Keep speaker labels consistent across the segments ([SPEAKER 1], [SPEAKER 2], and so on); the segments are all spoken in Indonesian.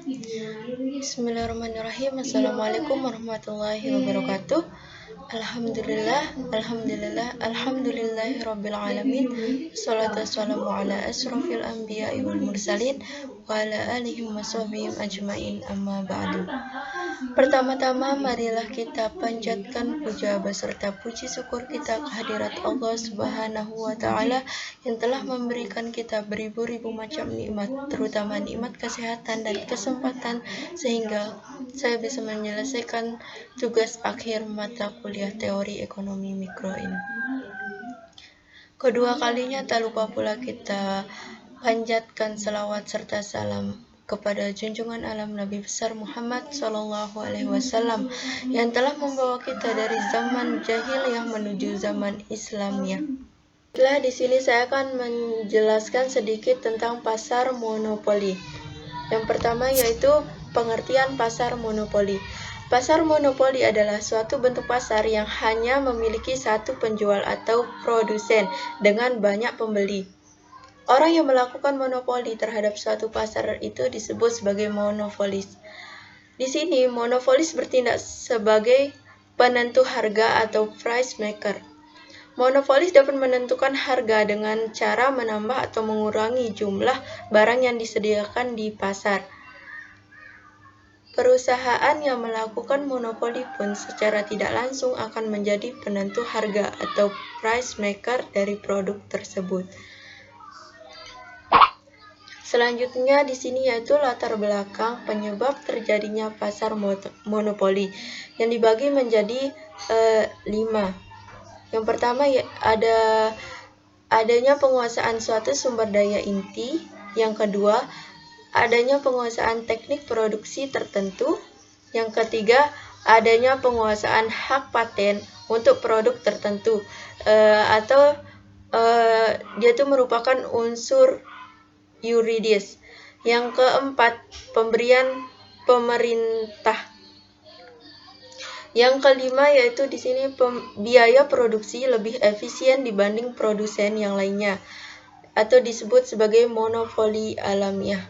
[SPEAKER 1] Bismillahirrahmanirrahim. Assalamualaikum warahmatullahi wabarakatuh. Alhamdulillahi rabbil alamin. Wassalatu wassalamu ala asrofil anbiya'i wal mursalin wa ala alihim wa sahbihim ajmain, amma ba'du. Pertama-tama marilah kita panjatkan puja beserta puji syukur kita kehadirat Allah Subhanahu wa taala yang telah memberikan kita beribu-ribu macam nikmat, terutama nikmat kesehatan dan kesempatan sehingga saya bisa menyelesaikan tugas akhir mata kuliah teori ekonomi mikro ini. Kedua kalinya tak lupa pula kita panjatkan salawat serta salam kepada junjungan alam Nabi besar Muhammad SAW yang telah membawa kita dari zaman jahiliyah menuju zaman Islamiyah. Setelah di sini saya akan menjelaskan sedikit tentang pasar monopoli. Yang pertama yaitu pengertian pasar monopoli. Pasar monopoli adalah suatu bentuk pasar yang hanya memiliki satu penjual atau produsen dengan banyak pembeli. Orang yang melakukan monopoli terhadap suatu pasar itu disebut sebagai monopolis. Di sini, monopolis bertindak sebagai penentu harga atau price maker. Monopolis dapat menentukan harga dengan cara menambah atau mengurangi jumlah barang yang disediakan di pasar. Perusahaan yang melakukan monopoli pun secara tidak langsung akan menjadi penentu harga atau price maker dari produk tersebut. Selanjutnya di sini yaitu latar belakang penyebab terjadinya pasar monopoli yang dibagi menjadi 5. Yang pertama adanya penguasaan suatu sumber daya inti. Yang kedua, adanya penguasaan teknik produksi tertentu. Yang ketiga, adanya penguasaan hak paten untuk produk tertentu atau dia itu merupakan unsur yuridis. Yang keempat, pemberian pemerintah. Yang kelima yaitu di sini biaya produksi lebih efisien dibanding produsen yang lainnya atau disebut sebagai monopoli alamiah.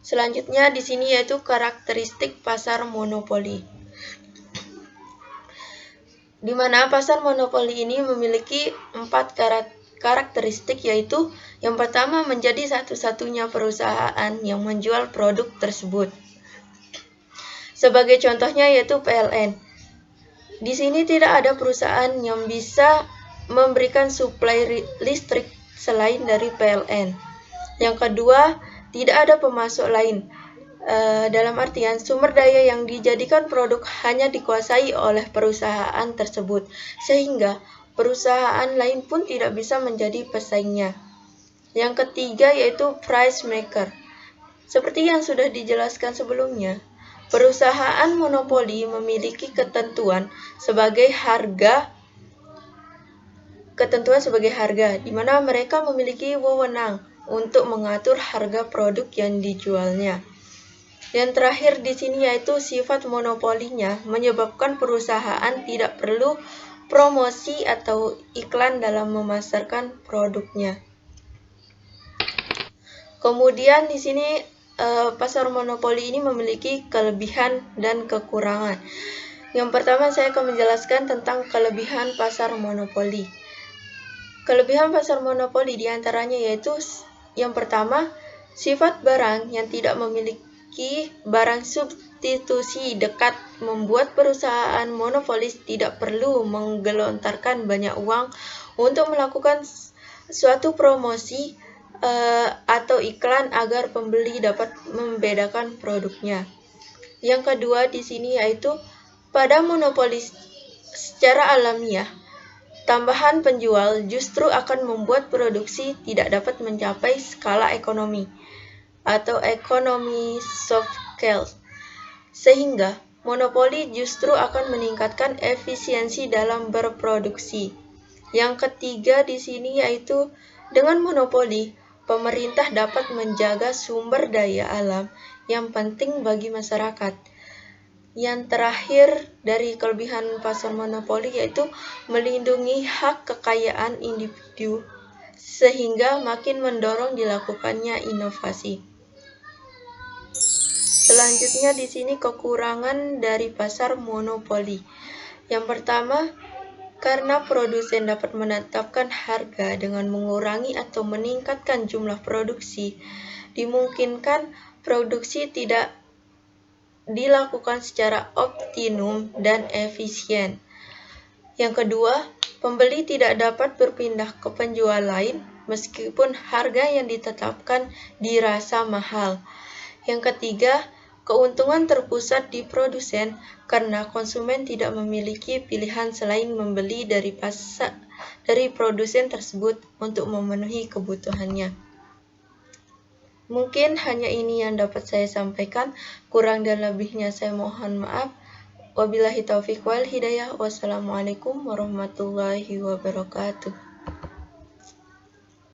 [SPEAKER 1] Selanjutnya di sini yaitu karakteristik pasar monopoli. Di mana pasar monopoli ini memiliki 4 karakteristik, yaitu yang pertama menjadi satu-satunya perusahaan yang menjual produk tersebut. Sebagai contohnya yaitu PLN. Di sini tidak ada perusahaan yang bisa memberikan suplai listrik selain dari PLN. Yang kedua, tidak ada pemasok lain. Dalam artian sumber daya yang dijadikan produk hanya dikuasai oleh perusahaan tersebut, sehingga perusahaan lain pun tidak bisa menjadi pesaingnya. Yang ketiga yaitu price maker. Seperti yang sudah dijelaskan sebelumnya, perusahaan monopoli memiliki ketentuan sebagai harga, di mana mereka memiliki wewenang untuk mengatur harga produk yang dijualnya. Yang terakhir di sini yaitu sifat monopolinya menyebabkan perusahaan tidak perlu promosi atau iklan dalam memasarkan produknya. Kemudian di sini pasar monopoli ini memiliki kelebihan dan kekurangan. Yang pertama saya akan menjelaskan tentang kelebihan pasar monopoli. Kelebihan pasar monopoli diantaranya yaitu yang pertama, sifat barang yang tidak memiliki barang substitusi dekat membuat perusahaan monopolis tidak perlu menggelontarkan banyak uang untuk melakukan suatu promosi atau iklan agar pembeli dapat membedakan produknya. Yang kedua di sini yaitu pada monopolis secara alamiah, tambahan penjual justru akan membuat produksi tidak dapat mencapai skala ekonomi atau economy of scale, sehingga monopoli justru akan meningkatkan efisiensi dalam berproduksi. Yang ketiga di sini yaitu dengan monopoli, pemerintah dapat menjaga sumber daya alam yang penting bagi masyarakat. Yang terakhir dari kelebihan pasar monopoli yaitu melindungi hak kekayaan individu sehingga makin mendorong dilakukannya inovasi. Selanjutnya di sini kekurangan dari pasar monopoli. Yang pertama, karena produsen dapat menetapkan harga dengan mengurangi atau meningkatkan jumlah produksi, dimungkinkan produksi tidak dilakukan secara optimum dan efisien. Yang kedua, pembeli tidak dapat berpindah ke penjual lain meskipun harga yang ditetapkan dirasa mahal. Yang ketiga, keuntungan terpusat di produsen karena konsumen tidak memiliki pilihan selain membeli dari produsen tersebut untuk memenuhi kebutuhannya. Mungkin hanya ini yang dapat saya sampaikan, kurang dan lebihnya saya mohon maaf. Wabillahi taufiq wal hidayah. Wassalamualaikum warahmatullahi wabarakatuh.